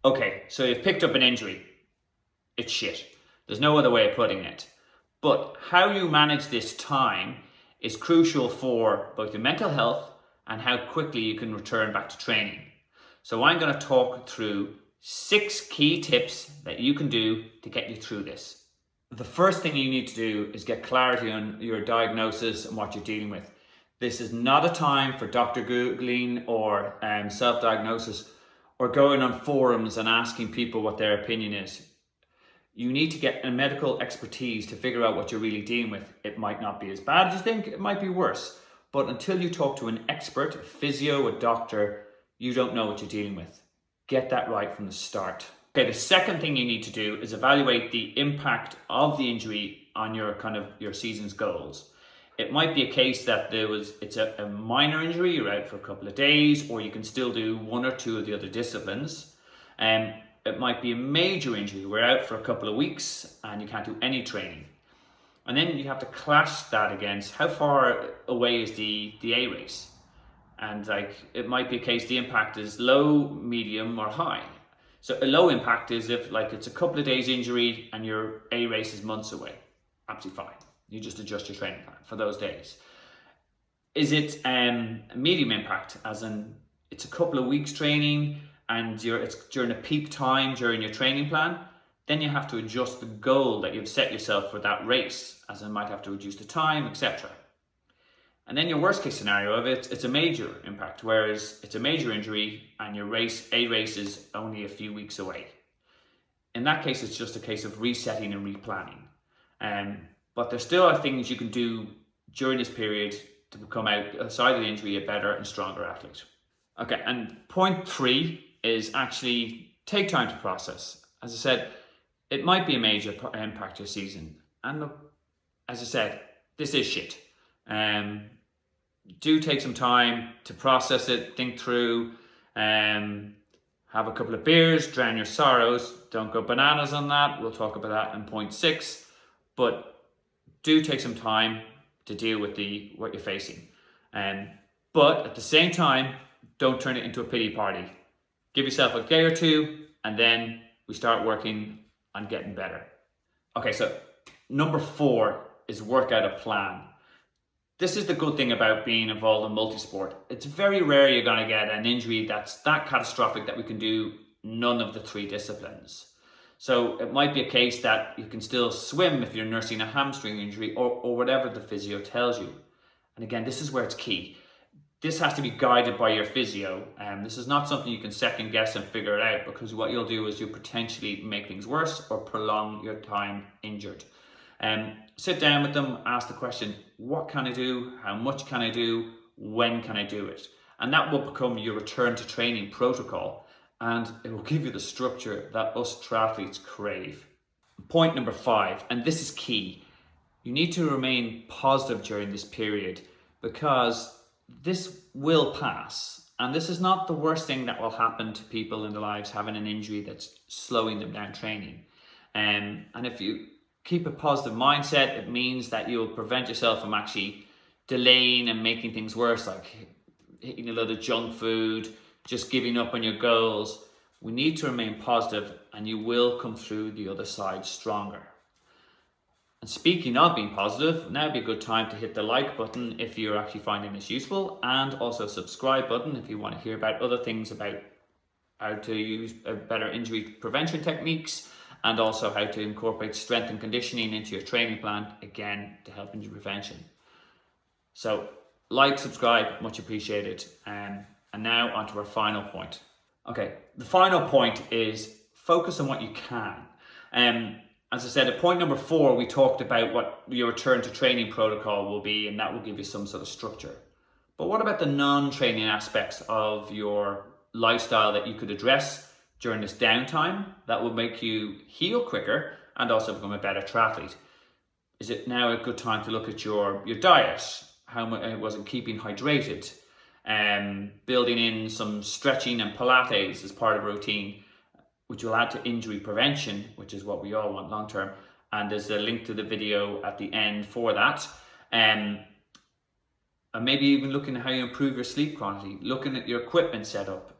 Okay, so you've picked up an injury. It's shit. There's no other way of putting it. But how you manage this time is crucial for both your mental health and how quickly you can return back to training. So I'm going to talk through 6 key tips that you can do to get you through this. The first thing you need to do is get clarity on your diagnosis and what you're dealing with. This is not a time for doctor Googling or self-diagnosis or going on forums and asking people what their opinion is. You need to get a medical expertise to figure out what you're really dealing with. It might not be as bad as you think, it might be worse. But until you talk to an expert, a physio, a doctor, you don't know what you're dealing with. Get that right from the start. Okay, the second thing you need to do is evaluate the impact of the injury on your season's goals. It might be a case that it's a minor injury, you're out for a couple of days, or you can still do 1 or 2 of the other disciplines. It might be a major injury, we're out for a couple of weeks and you can't do any training. And then you have to clash that against how far away is the A race. And it might be a case the impact is low, medium or high. So a low impact is if it's a couple of days injury and your A race is months away. Absolutely fine. You just adjust your training plan for those days. Is it a medium impact, as in it's a couple of weeks training and it's during a peak time during your training plan? Then you have to adjust the goal that you've set yourself for that race, as in might have to reduce the time, etc. And then your worst case scenario of it's a major impact, whereas it's a major injury and your A race is only a few weeks away. In that case, it's just a case of resetting and replanning. But there still are things you can do during this period to become outside of the injury a better and stronger athlete. Okay, and point 3 is actually take time to process. As I said, it might be a major impact your season. And look, as I said, this is shit. Do take some time to process it, think through, have a couple of beers, drown your sorrows. Don't go bananas on that. We'll talk about that in point 6. But do take some time to deal with what you're facing. But at the same time, don't turn it into a pity party. Give yourself a day or 2 and then we start working on getting better. Okay, so number 4 is work out a plan. This is the good thing about being involved in multisport. It's very rare you're going to get an injury that's that catastrophic that we can do none of the 3 disciplines. So it might be a case that you can still swim if you're nursing a hamstring injury or whatever the physio tells you. And again, this is where it's key. This has to be guided by your physio. This is not something you can second guess and figure it out, because what you'll do is you'll potentially make things worse or prolong your time injured. Sit down with them, ask the question, what can I do? How much can I do? When can I do it? And that will become your return to training protocol. And it will give you the structure that us triathletes crave. Point number 5, and this is key. You need to remain positive during this period, because this will pass. And this is not the worst thing that will happen to people in their lives, having an injury that's slowing them down training. And if you keep a positive mindset, it means that you'll prevent yourself from actually delaying and making things worse, like eating a lot of junk food, just giving up on your goals. We need to remain positive and you will come through the other side stronger. And speaking of being positive, now would be a good time to hit the like button if you're actually finding this useful, and also subscribe button if you want to hear about other things about how to use better injury prevention techniques, and also how to incorporate strength and conditioning into your training plan, again, to help injury prevention. So like, subscribe, much appreciated. And now onto our final point. Okay, the final point is focus on what you can. As I said, at point number 4, we talked about what your return to training protocol will be, and that will give you some sort of structure. But what about the non-training aspects of your lifestyle that you could address during this downtime that will make you heal quicker and also become a better triathlete? Is it now a good time to look at your diet? How much was it keeping hydrated? Building in some stretching and Pilates as part of a routine, which will add to injury prevention, which is what we all want long term. And there's a link to the video at the end for that. And maybe even looking at how you improve your sleep quality, looking at your equipment setup,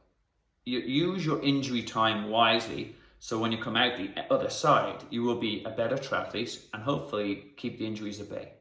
you use your injury time wisely, so when you come out the other side, you will be a better triathlete and hopefully keep the injuries at bay.